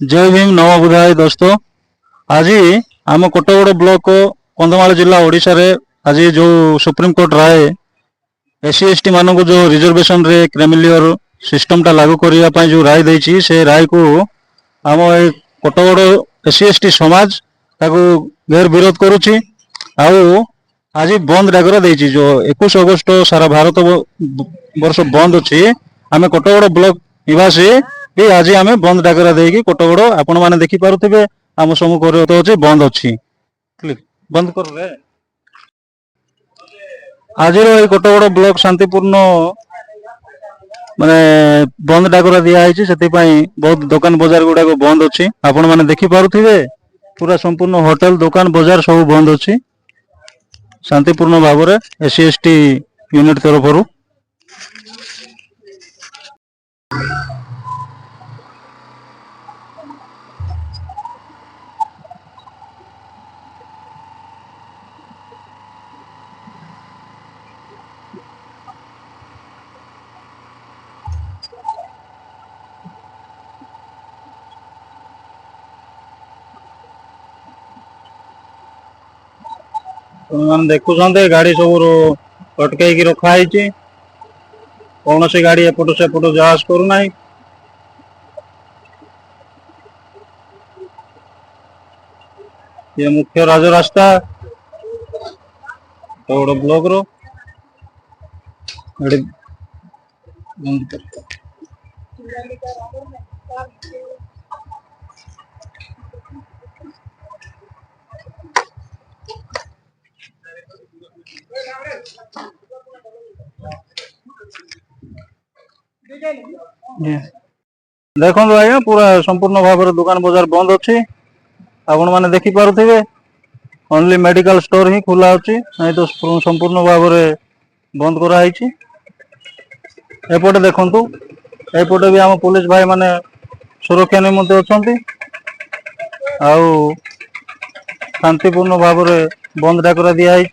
जय भीम नव बुधाय दोस्तों। आज आम कोटगड़ ब्लॉक कंधमाल जिला ओडिशा रे आज जो सुप्रीम कोर्ट राय एससी एसटी मानक जो रिजर्वेशन रे क्रेमिलियर सिस्टम टा लागू करने जो राय देछि से राय को आम कोटगड़ एससी एसटी समाज ताको गैर विरोध करुछि। आउ आज बंद डाकर देछि जो 21 अगस्त सारा भारत वर्ष बंद अच्छी आम कोटगड़ ब्लॉक निवासी भी आज आम बंद डाकरा देकी कोटगड़ आपण मैंने देखी पारुथिबे आम सम्मुख तो अच्छी बंद अच्छी बंद कर रे। आज कोटगड़ ब्लॉक शांतिपूर्ण माने बंद डाकरा दिखाई से बहुत दुकान बजार गुड़ाक बंद अच्छी आपण मैंने देखी पारुथिबे पूरा संपूर्ण होटल दुकान बजार सब बंद अच्छी शांतिपूर्ण भाव में एससी एसटी यूनिट तरफ देखुं गाड़ी सब अटकई रखाई कौन सी गाड़ी एपट सेपट जहाज करूना। ये मुख्य राजरास्ता कोटगड़ ब्लॉक रो देखो आज्ञा पूरा संपूर्ण भाव में दुकान बजार बंद अच्छी आपण मैंने देखी पारुथिबे ओनली मेडिकल स्टोर ही खुला अच्छी नहीं तो संपूर्ण भाव में बंद कराई। एपटे देखंतु एपटे भी आम पुलिस भाई माने सुरक्षा निमंत्रण अच्छा आउ शांतिपूर्ण भाव में बंद डाकरा दिखाई।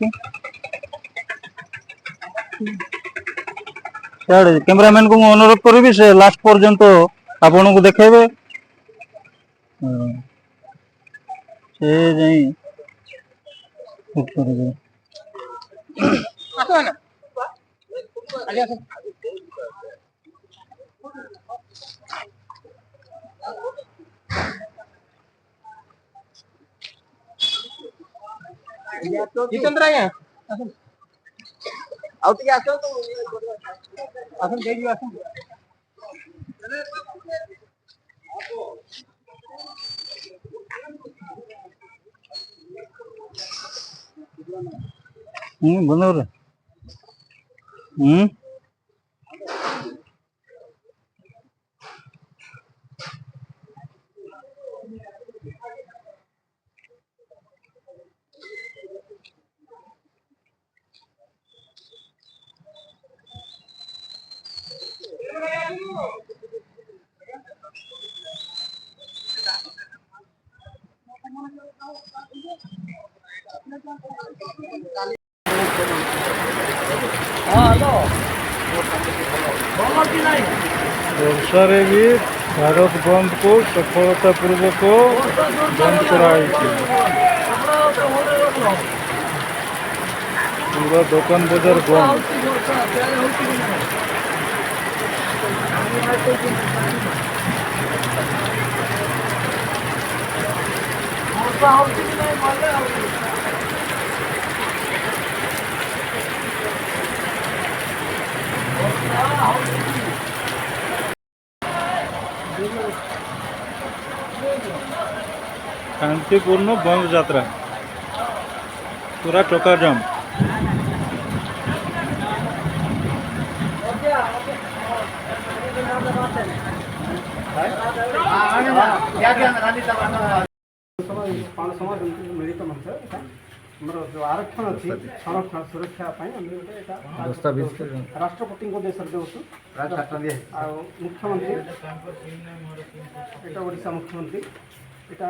कैमरामैन को अनुरोध करी से लास्ट पर्यंत आपण को देखेबे से जितेंद्र आज्ञा आउ टिके आसो तो आसन दे दियो आसन बंद रे वर्षा भी भारत बंद को सफलता पूर्वक बंद कराई पूरा दुकान बाजार बंद। शांतिपूर्ण बंद यात्रा पूरा चौका जाम। जो आरक्षण अच्छी संरक्षण सुरक्षा राष्ट्रपति देश मुख्यमंत्री एटा ओडिशा मुख्यमंत्री एटा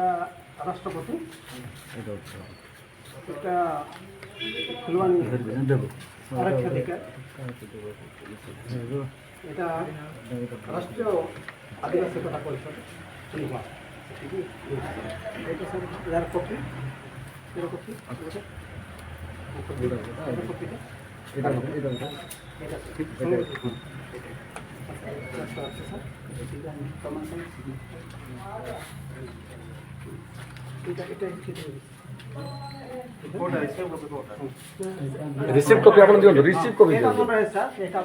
राष्ट्रपति एटा फुलवानी आरक्षण अधिकार एटा राष्ट्रीय आदिवासी कथा परिषद এটা স্যার যার কপি এর কপি এটা ঠিক আছে রিসিভ কপি আপনার দিও রিসিভ কপি দিও এটা